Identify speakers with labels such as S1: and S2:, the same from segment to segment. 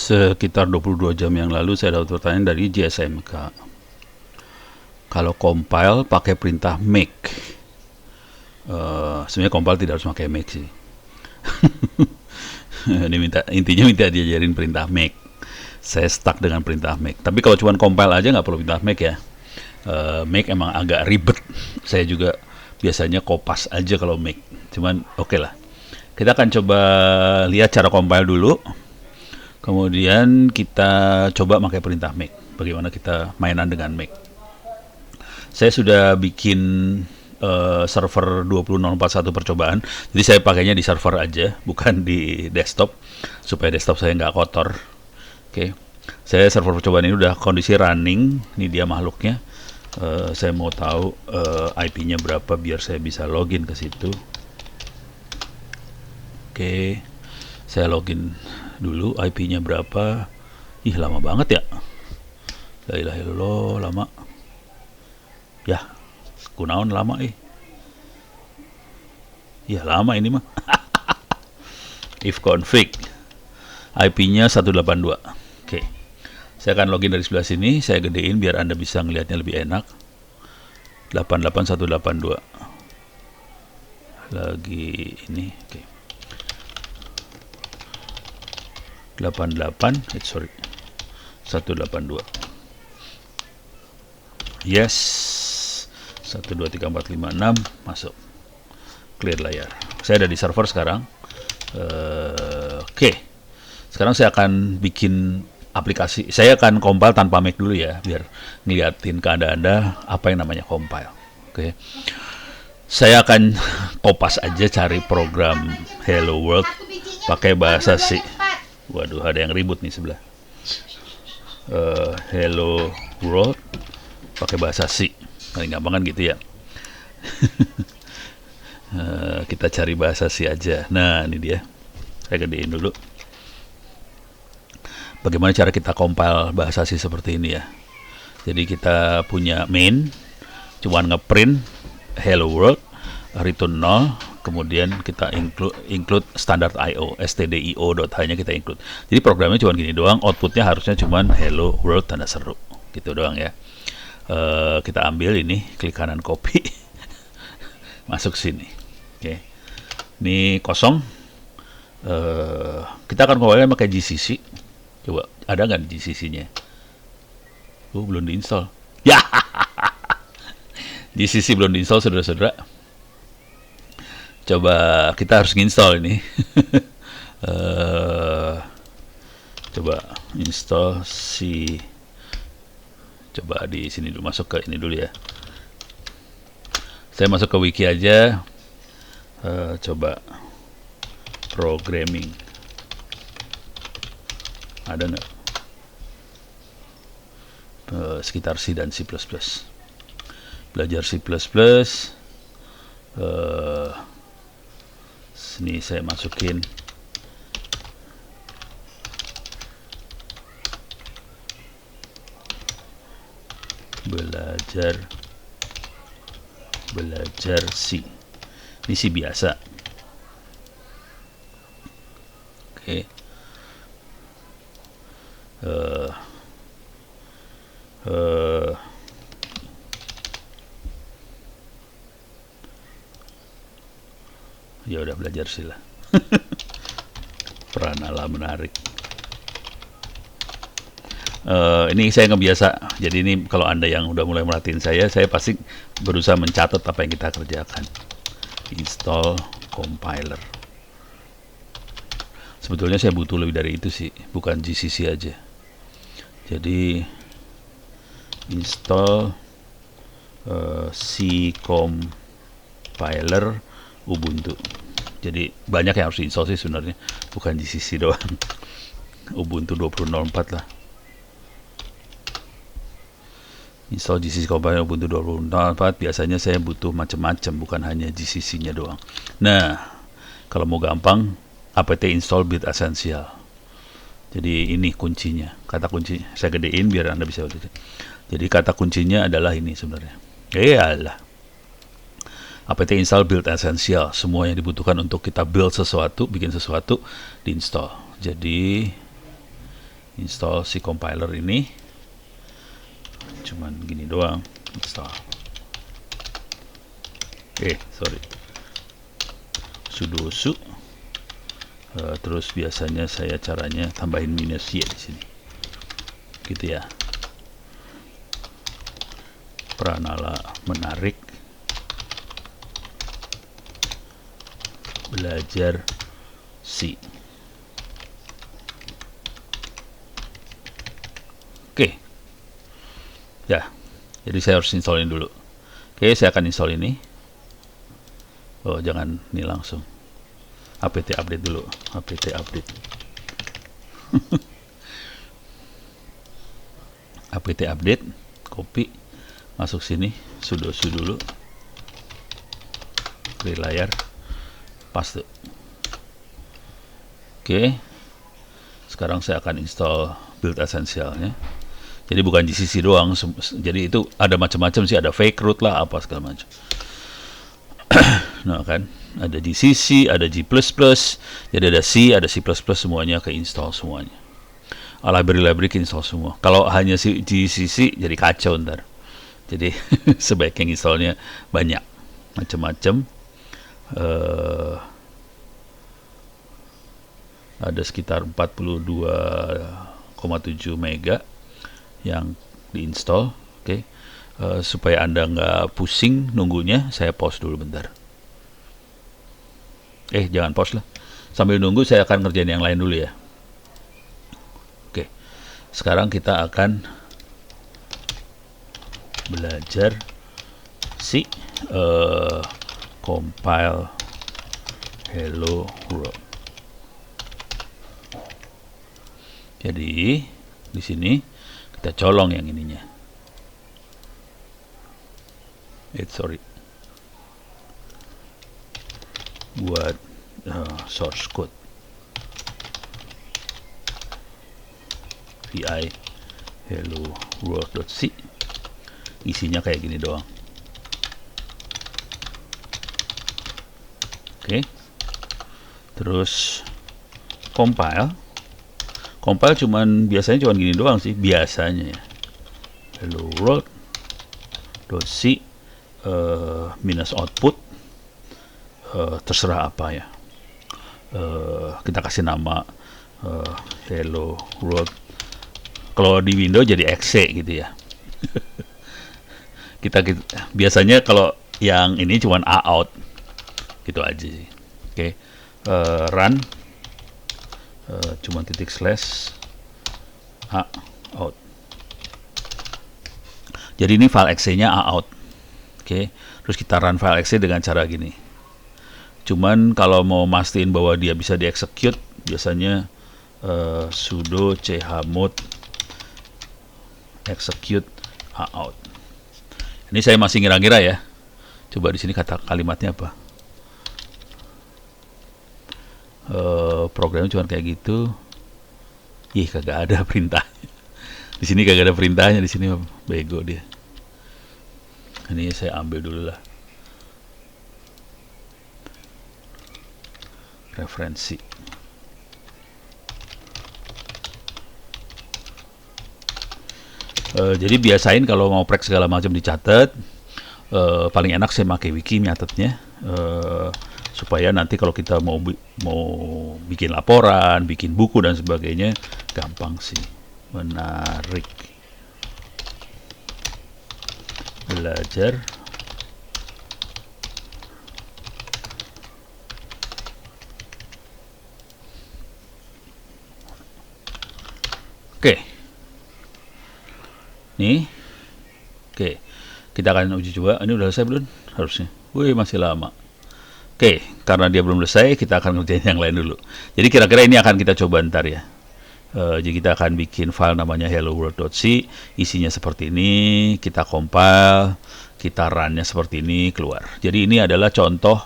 S1: Sekitar 22 jam yang lalu saya dapat pertanyaan dari JSMK. Kalau compile pakai perintah make. Sebenarnya compile tidak harus pakai make sih. Ini intinya minta diajarin perintah make. Saya stuck dengan perintah make. Tapi kalau cuma compile aja nggak perlu perintah make ya. Make emang agak ribet. Saya juga biasanya kopas aja kalau make. Cuman oke lah. Kita akan coba lihat cara compile dulu. Kemudian kita coba pakai perintah make. Bagaimana kita mainan dengan make. Saya sudah bikin server 20041 percobaan. Jadi saya pakainya di server aja, bukan di desktop, supaya desktop saya nggak kotor. Oke. Saya server percobaan ini udah kondisi running. Ini dia makhluknya. Saya mau tahu IP-nya berapa biar saya bisa login ke situ. Oke. Saya login dulu, IP-nya berapa. Ih, lama banget ya. La ilaha illallah, lama. Ya, kunaon lama Ya, lama ini mah. If config. IP-nya 182. Oke. Saya akan login dari sebelah sini, saya gedein biar Anda bisa ngelihatnya lebih enak. 88182. Lagi ini, oke. 182. Yes. 1 2 3 4 5 6 masuk. Clear layar. Saya ada di server sekarang. Oke. Sekarang saya akan bikin aplikasi. Saya akan compile tanpa make dulu ya, biar ngeliatin ke Anda apa yang namanya compile. Oke. Saya akan kopas aja cari program Hello World pakai bahasa C. Waduh, ada yang ribut nih sebelah. Hello World pakai bahasa C. Paling gampang kan gitu ya. Kita cari bahasa C aja. Nah, ini dia. Saya gedein dulu. Bagaimana cara kita compile bahasa C seperti ini ya. Jadi kita punya main, cuman ngeprint hello world, return 0, kemudian kita include standard IO, stdio.h-nya kita include. Jadi programnya cuma gini doang, outputnya harusnya cuma hello world tanda seru. Gitu doang ya. Kita ambil ini, klik kanan copy. Masuk sini. Oke. Ini kosong. Kita akan compile pakai GCC. Coba, ada nggak GCC-nya? Belum diinstal. Ya, GCC belum diinstal, saudara-saudara. Coba kita harus nginstall ini. Coba install si. Coba di sini dulu, masuk ke ini dulu ya. Saya masuk ke wiki aja. Coba programming. Ada nggak? Sekitar C dan C++. Belajar C++. Sini saya masukin belajar C. Ini C biasa. Oke. Ya udah, belajar C lah. Pranala menarik. Ini saya ngebiasa. Jadi ini kalau Anda yang udah mulai merhatiin saya pasti berusaha mencatat apa yang kita kerjakan. Install compiler. Sebetulnya saya butuh lebih dari itu sih, bukan GCC aja. Jadi install C compiler Ubuntu. Jadi banyak yang harus diinstal sih sebenarnya, bukan GCC doang. Ubuntu 20.04 lah. Install GCC compiler Ubuntu 20.04. Biasanya saya butuh macam-macam, bukan hanya GCC-nya doang. Nah, kalau mau gampang, apt install build essential. Jadi ini kuncinya, kata kunci. Saya gedein biar Anda bisa lihat. Jadi kata kuncinya adalah ini sebenarnya. Iyalah. apt install build essential. Semua yang dibutuhkan untuk kita build sesuatu, bikin sesuatu, diinstal. Jadi install si compiler ini. Cuman gini doang, install. Sorry, sudo su. Terus biasanya saya caranya tambahin minus y di sini, gitu ya. Pranala menarik belajar C. Oke. Ya. Jadi saya harus installin dulu. Oke, saya akan install ini. Oh, jangan ini langsung. apt update dulu. apt update. apt update, copy, masuk sini, sudo su dulu. Clear layar. Paste. Oke. Sekarang saya akan install build essentialnya. Jadi bukan GCC doang, jadi itu ada macam-macam sih, ada fake root lah, apa segala macam. Nah kan, ada GCC, ada G++, jadi ada C, ada C++, semuanya ke install semuanya. Library ke install semua. Kalau hanya si GCC jadi kacau ntar. Jadi sebaiknya installnya banyak, macam-macam. Ada sekitar 42,7 mega yang diinstal. Oke. Supaya Anda nggak pusing nunggunya, saya pause dulu bentar. Jangan pause lah. Sambil nunggu saya akan ngerjain yang lain dulu ya. Oke. Sekarang kita akan belajar si compile hello world. Jadi di sini kita colong yang ininya. Sorry. Buat source code. vi hello world.c. Isinya kayak gini doang. Oke. Terus compile. Compile biasanya cuman gini doang sih, biasanya ya. Hello world.c minus output, terserah apa ya. Kita kasih nama hello world. Kalau di Windows jadi exe gitu ya. kita biasanya kalau yang ini cuman a out gitu aja sih. Oke. Run cuma titik slash a out. Jadi ini file exe-nya a out. Oke. Terus kita run file exe dengan cara gini. Cuman kalau mau mastiin bahwa dia bisa diexecute, biasanya sudo chmod execute a out. Ini saya masih ngira-ngira ya. Coba di sini kata kalimatnya apa? Programnya cuma kayak gitu. Kagak ada perintahnya. Di sini kagak ada perintahnya, di sini bego dia. Ini saya ambil dulu lah. Referensi. Jadi biasain kalau mau prek segala macam dicatat. Paling enak saya pakai wiki nyatetnya. Supaya nanti kalau kita mau bikin laporan, bikin buku dan sebagainya, gampang sih. Menarik belajar oke. Nih, oke, kita akan uji coba. Ini udah selesai belum? Harusnya. Wih, masih lama. Oke, karena dia belum selesai, kita akan ngerjain yang lain dulu. Jadi kira-kira ini akan kita coba ntar ya. Jadi kita akan bikin file namanya hello world.c, isinya seperti ini, kita compile, kita runnya seperti ini, keluar. Jadi ini adalah contoh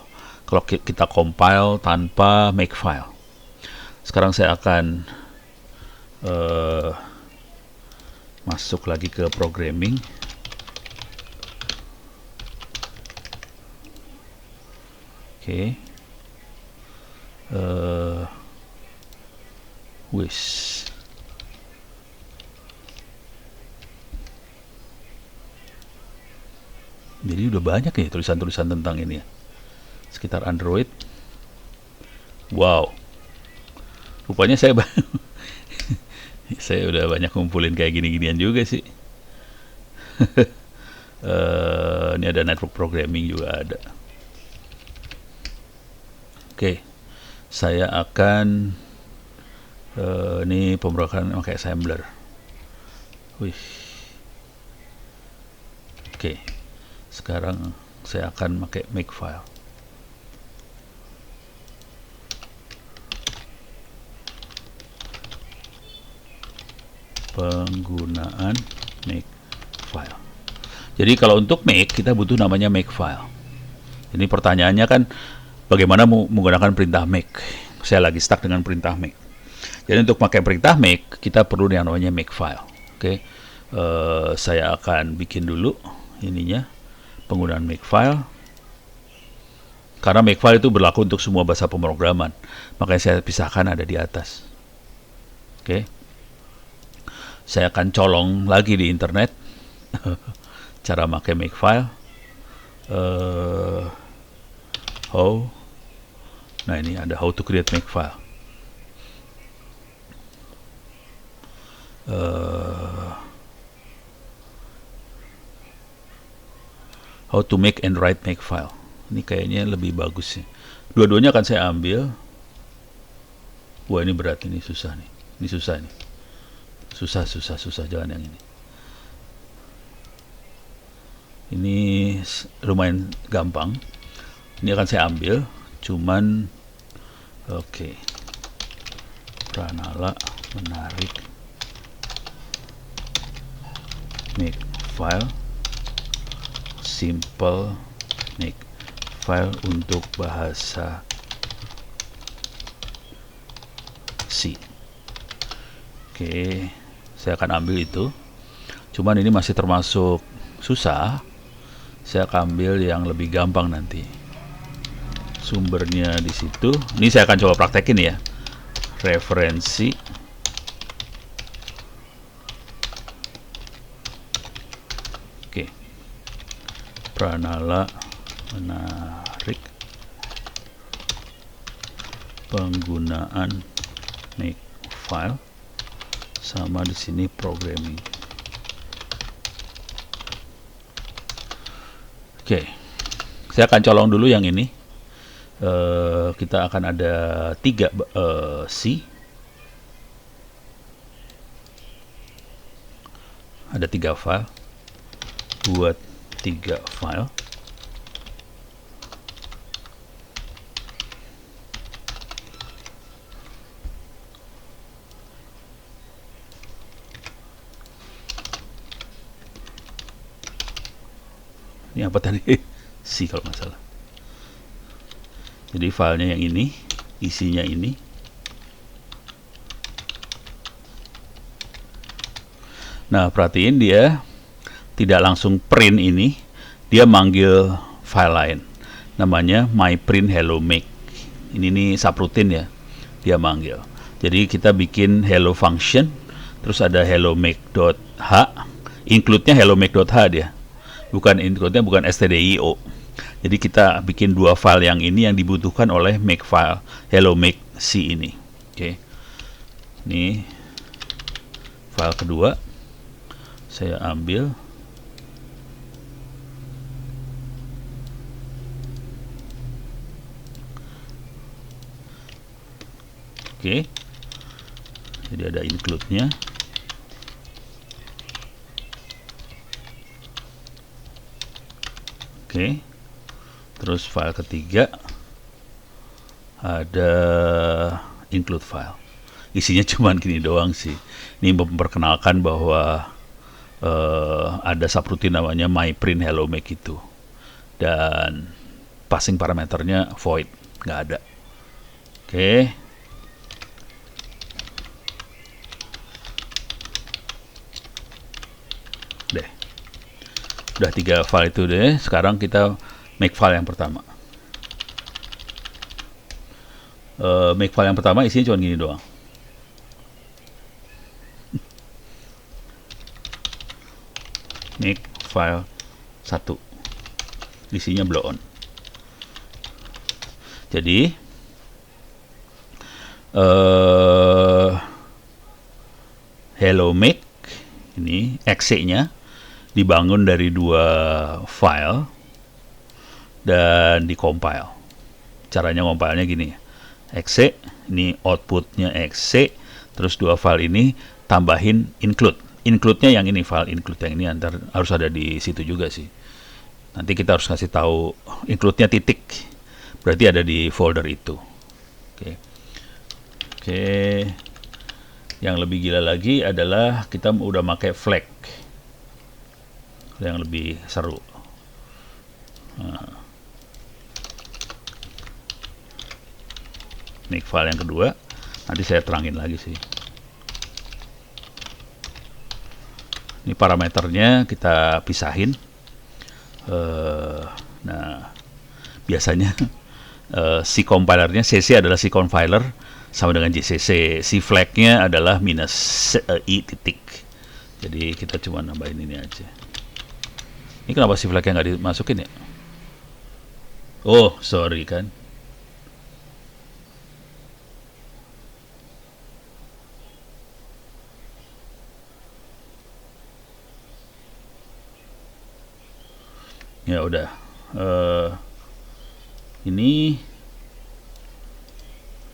S1: kalau kita compile tanpa makefile. Sekarang saya akan masuk lagi ke programming. Oke. Jadi udah banyak nih tulisan-tulisan tentang ini ya. Sekitar Android. Wow. Rupanya saya saya udah banyak ngumpulin kayak gini-ginian juga sih. Ini ada network programming juga ada. Oke, saya akan ini pemrograman pakai assembler. Wih. Oke, sekarang saya akan pakai makefile. Penggunaan makefile. Jadi kalau untuk make kita butuh namanya makefile. Ini pertanyaannya kan bagaimana menggunakan perintah make. Saya lagi stuck dengan perintah make. Jadi untuk pakai perintah make kita perlu yang namanya makefile. Oke, saya akan bikin dulu ininya penggunaan makefile. Karena makefile itu berlaku untuk semua bahasa pemrograman, makanya saya pisahkan ada di atas. Oke. Saya akan colong lagi di internet cara pakai makefile. How? Nah ini ada how to create makefile. How to make and write makefile. Ini kayaknya lebih bagus sih. Dua-duanya akan saya ambil. Wah ini berat, ini susah nih. Ini susah nih. Susah, jangan yang ini. Ini lumayan gampang. Ini akan saya ambil, cuman oke. Pranala menarik makefile, simple makefile untuk bahasa C. Oke, saya akan ambil itu. Cuman ini masih termasuk susah. Saya akan ambil yang lebih gampang nanti. Sumbernya di situ. Ini saya akan coba praktekin ya. Referensi. Oke. Pranala menarik penggunaan makefile, sama di sini programming. Oke, saya akan colong dulu yang ini. Kita akan ada 3 C, ada 3 file, buat 3 file. Ini apa tadi? C kalau nggak salah. Jadi filenya yang ini, isinya ini. Nah, perhatiin dia tidak langsung print ini, dia manggil file lain. Namanya myprint hello make. Ini nih subroutine ya, dia manggil. Jadi kita bikin hello function, terus ada hello make.h, include-nya hello make.h dia. Bukan include-nya bukan stdio. Jadi kita bikin 2 file yang ini yang dibutuhkan oleh makefile hello make C ini. Oke. Ini file kedua. Saya ambil. Oke. Jadi ada include-nya. Oke. Terus file ketiga ada include file. Isinya cuman gini doang sih. Ini memperkenalkan bahwa ada subroutine namanya myprint hello make itu. Dan passing parameternya void, nggak ada. Oke. Deh. Udah 3 file itu deh. Sekarang kita make file yang pertama. Make file yang pertama isinya cuma gini doang. Make file 1. isinya blow on. Jadi Hello Make ini exe-nya dibangun dari dua file dan dikompile. Caranya compile-nya gini, exe, ini outputnya exe, terus dua file ini tambahin include. Include-nya yang ini, file include yang ini harus ada di situ juga sih. Nanti kita harus kasih tahu include-nya titik, berarti ada di folder itu. Oke. Yang lebih gila lagi adalah kita udah pakai flag yang lebih seru. Ini file yang kedua, nanti saya terangin lagi sih. Ini parameternya kita pisahin. Nah, biasanya si compilernya CC adalah si compiler sama dengan JCC. Si flagnya adalah -i titik. Jadi kita cuma nambahin ini aja. Ini kenapa si flagnya nggak dimasukin ya? Oh, sorry kan. Ya udah. Ini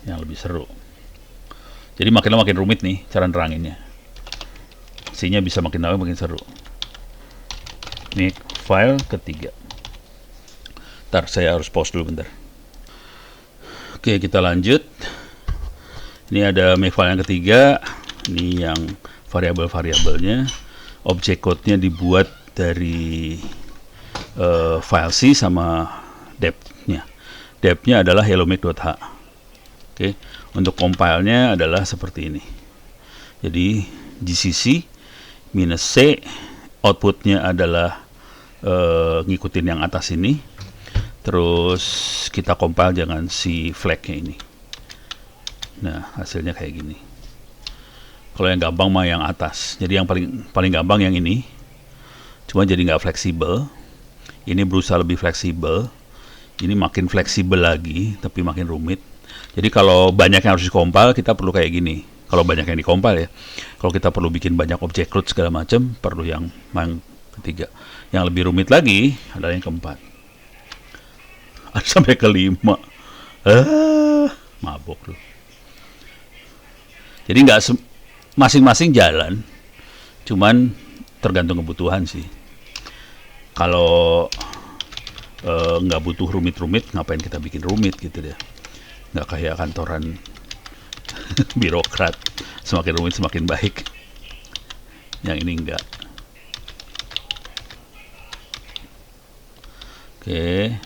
S1: yang lebih seru. Jadi makin lama makin rumit nih cara neranginnya. C-nya bisa makin lama makin seru. Ini file ketiga. Ntar saya harus pause dulu bentar. Oke, kita lanjut. Ini ada make file yang ketiga. Ini yang variabel-variabelnya. Object code-nya dibuat dari file C sama dep-nya. Dep-nya adalah hellomake.h. Oke, untuk compile-nya adalah seperti ini. Jadi GCC -c, outputnya adalah ngikutin yang atas ini. Terus kita compile dengan si flag-nya ini. Nah, hasilnya kayak gini. Kalau yang gampang mah yang atas. Jadi yang paling gampang yang ini. Cuma jadi nggak fleksibel. Ini berusaha lebih fleksibel. Ini makin fleksibel lagi, tapi makin rumit. Jadi kalau banyak yang harus dikompil, kita perlu kayak gini. Kalau banyak yang dikompil ya. Kalau kita perlu bikin banyak objek root segala macam, perlu yang ketiga. Yang lebih rumit lagi adalah yang keempat. Ada sampai kelima. Mabok loh. Jadi nggak masing-masing jalan, cuman tergantung kebutuhan sih. Kalau nggak butuh rumit-rumit, ngapain kita bikin rumit gitu deh. Nggak kayak kantoran birokrat, semakin rumit semakin baik. Yang ini enggak. Oke.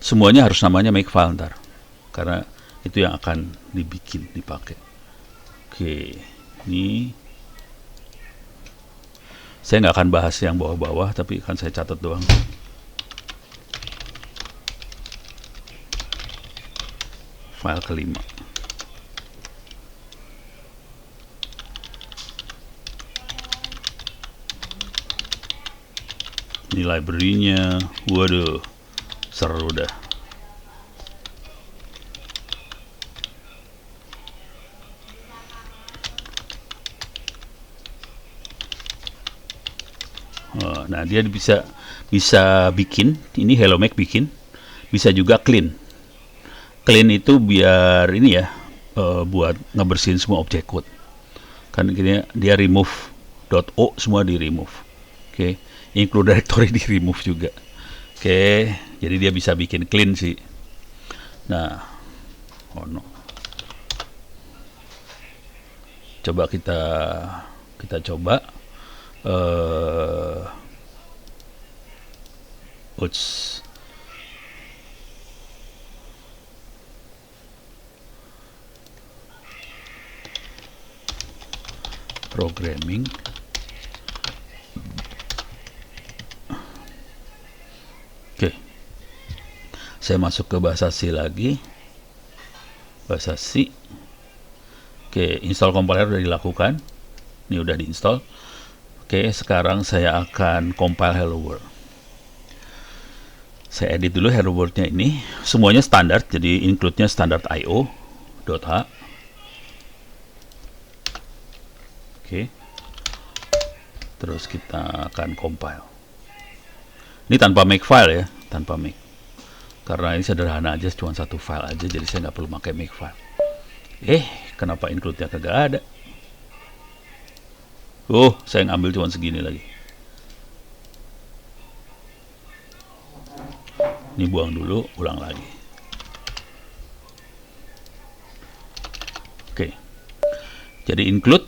S1: Semuanya harus namanya makefile ntar, karena itu yang akan dipakai. Oke, ini saya nggak akan bahas yang bawah-bawah, tapi akan saya catat doang. File kelima. Ini library-nya, waduh, seru dah. Nah, dia bisa bikin, ini hellomake bikin, bisa juga clean. Clean itu biar ini ya, buat ngebersihin semua objek code. Kan gini, dia remove.o semua di remove. Oke, include directory di remove juga. Oke, jadi dia bisa bikin clean sih. Nah, oh no. Coba kita coba. Programming. Oke. Saya masuk ke bahasa C lagi. Bahasa C. Oke, install compiler sudah dilakukan. Ini udah diinstal. Oke, sekarang saya akan compile hello world. Saya edit dulu hello world-nya ini. Semuanya standar, jadi include-nya standard io.h. Oke. Terus kita akan compile. Ini tanpa make file ya, tanpa make. Karena ini sederhana aja, cuma satu file aja, jadi saya nggak perlu pakai make file. Kenapa include-nya kagak ada? Saya ngambil cuma segini lagi. Ini buang dulu, ulang lagi. Oke. Jadi include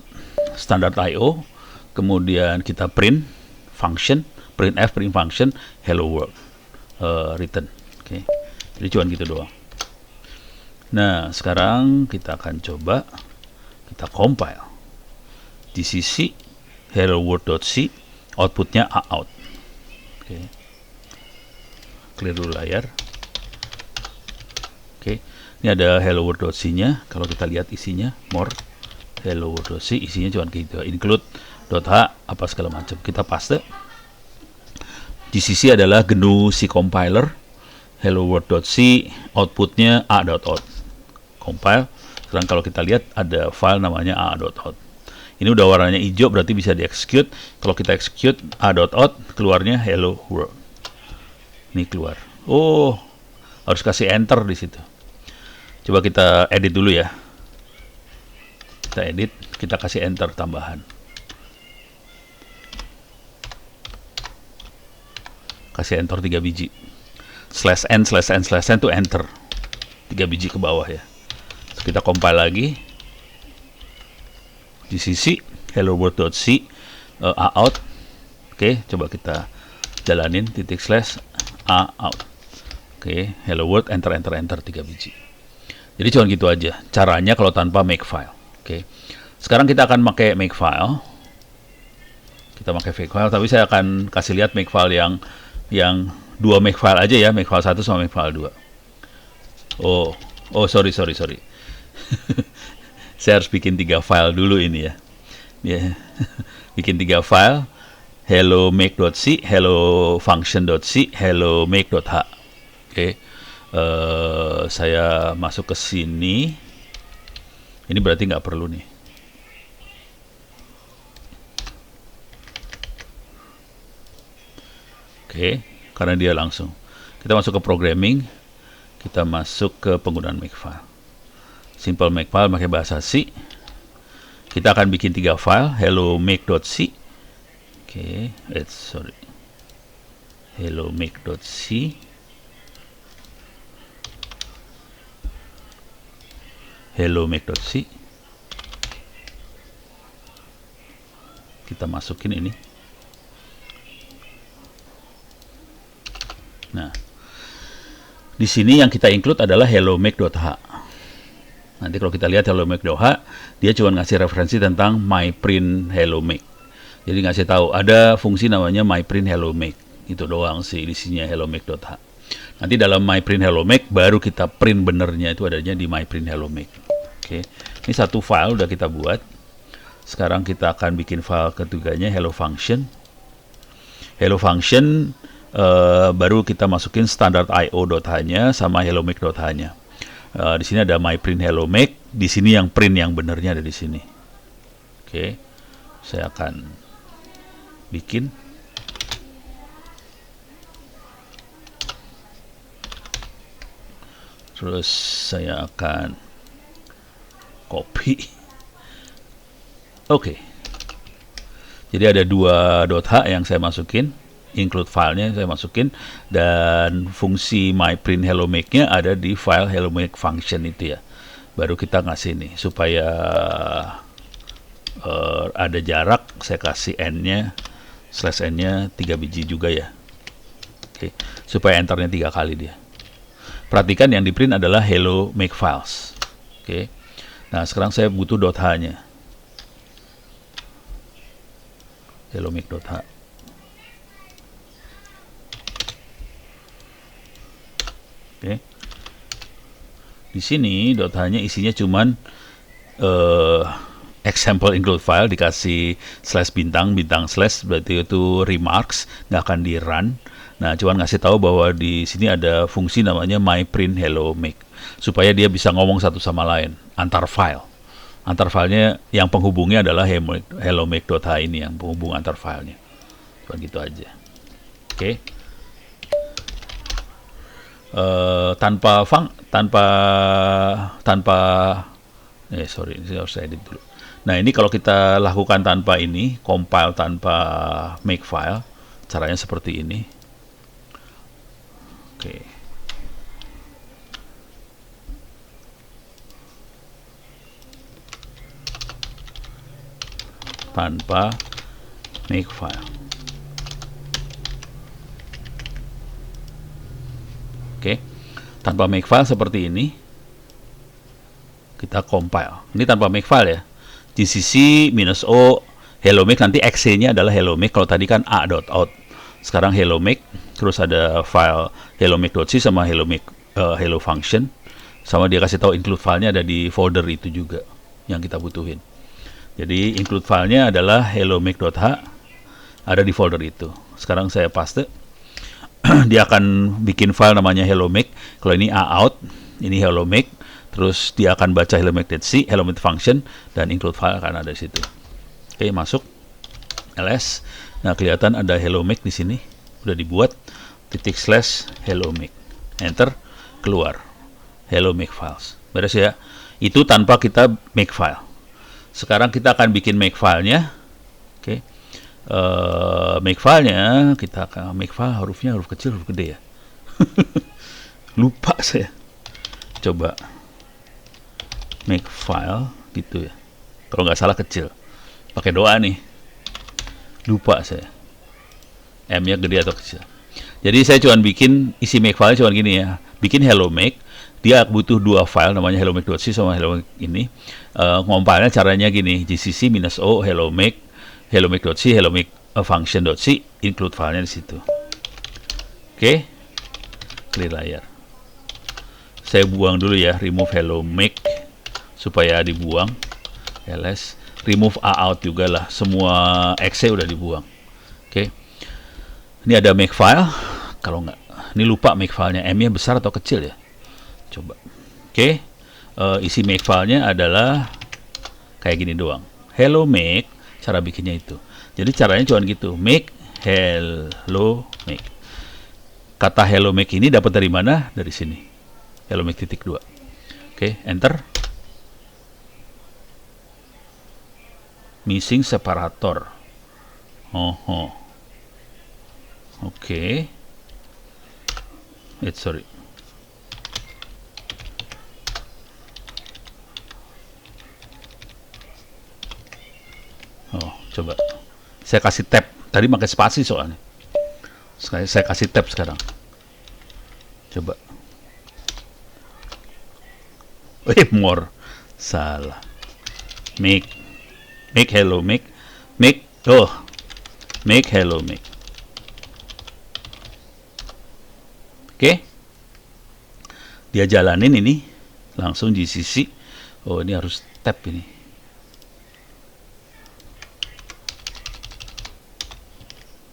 S1: standard IO, kemudian kita print function, printf, print function, hello world, return. Oke. Jadi cuma gitu doang. Nah, sekarang kita akan coba kita compile. GCC hello world.c, outputnya out. Oke. Clear dulu layar. Oke. Ini ada hello world.c-nya. Kalau kita lihat isinya, more hello world.c, isinya cuma gitu. Include.h apa segala macam. Kita paste. GCC adalah GNU C compiler. Hello world.c, outputnya a.out. Compile. Sekarang kalau kita lihat ada file namanya a.out. Ini udah warnanya hijau, berarti bisa di-execute. Kalau kita execute a.out, keluarnya hello world. Ini keluar. Harus kasih enter di situ. Coba kita edit dulu ya. Kita edit, kita kasih enter tambahan. Kasih enter 3 biji. /n to enter. 3 biji ke bawah ya. Terus kita compile lagi. GCC hello world.c a.out. Oke, coba kita jalanin /a.out. Oke, hello world, enter 3 biji. Jadi cuma gitu aja caranya kalau tanpa make file. Oke. Sekarang kita akan pakai make file. Kita pakai make file, tapi saya akan kasih lihat make file yang 2 make file aja ya, make file 1 sama make file 2. Sorry. Saya harus bikin 3 file dulu ini ya. Bikin 3 file. Hello make.c, hello function.c, hello make.h. Oke. Saya masuk ke sini. Ini berarti nggak perlu nih. Oke, karena dia langsung. Kita masuk ke programming. Kita masuk ke penggunaan makefile. Simple makefile pakai bahasa C. Kita akan bikin 3 file. Hello make.c. Oke, hello make.c. Hello make.c. Kita masukin ini. Nah, di sini yang kita include adalah hello make.h. Nanti kalau kita lihat hello make.h, dia cuma ngasih referensi tentang myprint hello make. Jadi ngasih tahu ada fungsi namanya myprint hello make. Itu doang sih isinya hello make.h. Nanti dalam myprint hello make baru kita print benernya itu adanya di myprint hello make. Oke. Ini satu file udah kita buat. Sekarang kita akan bikin file ketiganya hello function. Hello function baru kita masukin standard io.h-nya sama hello make.h-nya. Di sini ada myprint hello make, di sini yang print yang benernya ada di sini. Oke. Saya akan bikin. Terus saya akan copy. Oke. Jadi ada 2.h yang saya masukin, include filenya saya masukin, dan fungsi myprint hello make-nya ada di file hello make function itu ya. Baru kita ngasih nih supaya ada jarak, saya kasih n-nya /n-nya 3 biji juga ya. Oke, supaya enternya 3 kali dia. Perhatikan yang di print adalah hello make files. Oke. Nah, sekarang saya butuh .h-nya. Hello make.h. Oke. Di sini .h-nya isinya cuman example include file, dikasih slash bintang slash, berarti itu remarks, nggak akan di run. Nah, cuman ngasih tahu bahwa di sini ada fungsi namanya myPrint hello make, supaya dia bisa ngomong satu sama lain antar file. Antar filenya yang penghubungnya adalah hellomake.h ini yang penghubung antar filenya. Cuma gitu aja. Oke. Sorry, ini harus edit dulu. Nah, ini kalau kita lakukan tanpa ini, compile tanpa make file, caranya seperti ini. Oke. Tanpa make file. Oke. Tanpa make file seperti ini. Kita compile. Ini tanpa make file ya. GCC -o hello make, nanti exe-nya adalah hello make. Kalau tadi kan a.out. Sekarang hello make, terus ada file hellomake.c sama hello function. Sama dia kasih tahu include filenya ada di folder itu juga yang kita butuhin. Jadi include filenya adalah hellomake.h, ada di folder itu. Sekarang saya paste. Dia akan bikin file namanya hellomake. Kalau ini a.out, ini hellomake. Terus dia akan baca hellomake.c, hellomake function, dan include file akan ada di situ. Oke, masuk ls. Nah, kelihatan ada hellomake di sini. Udah dibuat /hellomake. Enter, keluar. Hellomake files. Beres ya. Itu tanpa kita make file. Sekarang kita akan bikin make filenya. Oke. Make filenya, kita akan make file hurufnya huruf kecil, huruf gede ya. Lupa saya. Coba make file gitu ya. Kalau nggak salah kecil. Pakai doa nih. Lupa saya. M-nya gede atau kecil. Jadi saya cuma bikin isi make file cuma gini ya. Bikin hello make. Dia butuh dua file namanya hellomake.c sama hellomake ini. Ngompilnya caranya gini, GCC -o hellomake, hellomake.c, hellomake function.c, include filenya di situ. Oke. Clear layar. Saya buang dulu ya, remove hellomake supaya dibuang. ls, remove a.out juga lah, semua exe udah dibuang. Oke. Ini ada make file. Kalau nggak, ini lupa make filenya, M-nya besar atau kecil ya. Coba. Oke. Isi make filenya adalah kayak gini doang. Hello make, cara bikinnya itu. Jadi caranya cuma gitu. Make hello make. Kata hello make ini dapat dari mana? Dari sini. Hello make .2. Oke, enter. Missing separator. Oke. Sorry. Coba saya kasih tab, tadi pakai spasi soalnya. Saya kasih tab sekarang. Coba. More. Salah. Make hello make. Make hello make. Oke. Dia jalanin ini langsung GCC. Oh, ini harus tab ini.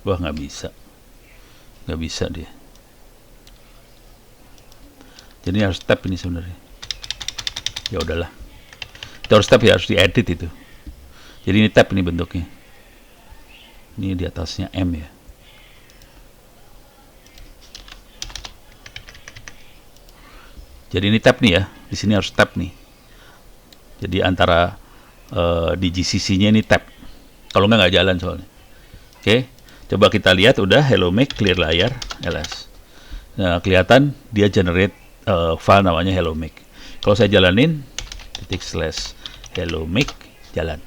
S1: Wah, nggak bisa dia. Jadi harus tab ini sebenarnya. Ya udahlah, itu harus tab ya, harus diedit itu. Jadi ini tab ini bentuknya. Ini di atasnya M ya. Jadi ini tab nih ya, di sini harus tab nih. Jadi antara di GCC-nya ini tab. Kalau nggak jalan soalnya. Oke. Coba kita lihat, udah hello make, clear layar, ls. Nah, kelihatan dia generate file namanya hello make. Kalau saya jalanin /hello make, jalan.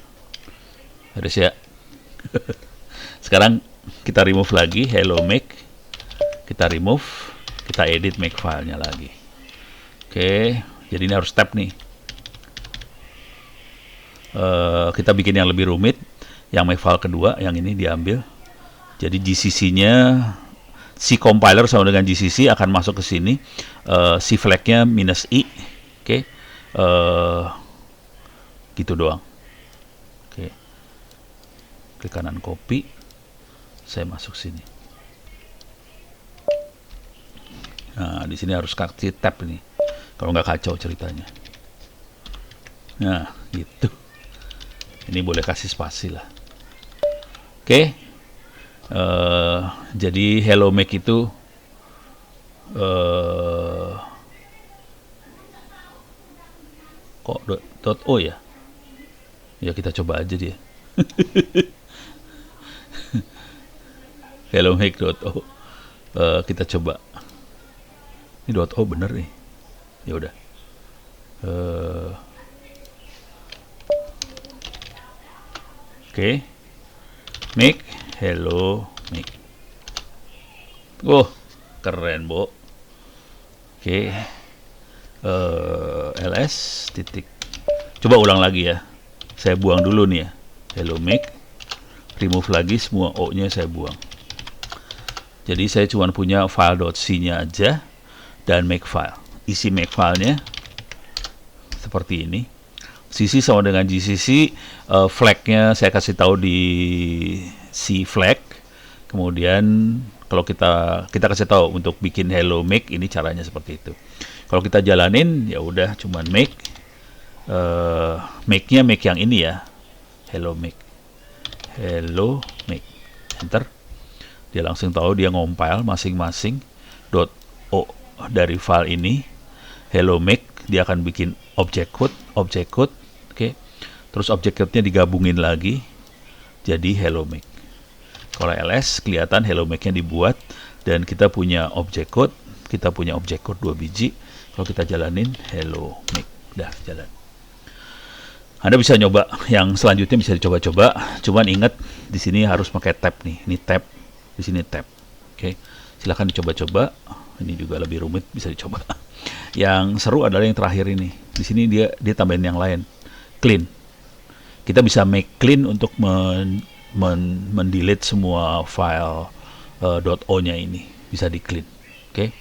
S1: Harus ya. Sekarang kita remove lagi hello make. Kita remove, kita edit make filenya lagi. Oke, jadi ini harus tab nih. Kita bikin yang lebih rumit, yang make file kedua, yang ini diambil. Jadi GCC-nya, si compiler sama dengan GCC akan masuk ke sini. Si flag-nya -i. Oke. Gitu doang. klik kanan copy, saya masuk sini. Nah, di sini harus kasih tab ini, kalau nggak kacau ceritanya. Nah, gitu. Ini boleh kasih spasi lah. Oke. Jadi Hello Mac itu kok .o ya? Ya kita coba aja dia. Hello Mac.o. Kita coba. Ini .o bener nih. Ya udah. Oke. Mac Hello Mac. Oh, keren, Bo. Oke. ls titik. Coba ulang lagi ya. Saya buang dulu nih ya. Hello Mac. Remove lagi, semua O-nya saya buang. Jadi saya cuma punya file.c-nya aja dan makefile. Isi makefile-nya seperti ini. CC sama dengan GCC, flag-nya saya kasih tahu di C flag. Kemudian kalau kita kasih tahu untuk bikin Hello Mac, ini caranya seperti itu. Kalau kita jalanin ya udah cuman make, make-nya make yang ini ya, Hello Mac, enter. Dia langsung tahu, dia ngompil masing-masing .o dari file ini Hello Mac. Dia akan bikin object code, oke. Terus object code-nya digabungin lagi jadi Hello Mac. Kalau ls kelihatan Hello Mac-nya dibuat dan kita punya object code, 2 biji. Kalau kita jalanin Hello Mac, dah jalan. Anda bisa nyoba yang selanjutnya, bisa dicoba-coba. Cuman ingat di sini harus pakai tab nih. Ini tab, di sini tab. Oke. Silahkan dicoba-coba. Ini juga lebih rumit, bisa dicoba. Yang seru adalah yang terakhir ini. Di sini dia tambahin yang lain. Clean. Kita bisa make clean untuk mendelete semua file .o-nya ini. Bisa di clean. Oke.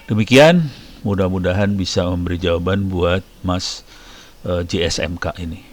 S1: Demikian, mudah-mudahan bisa memberi jawaban buat Mas JSMK ini.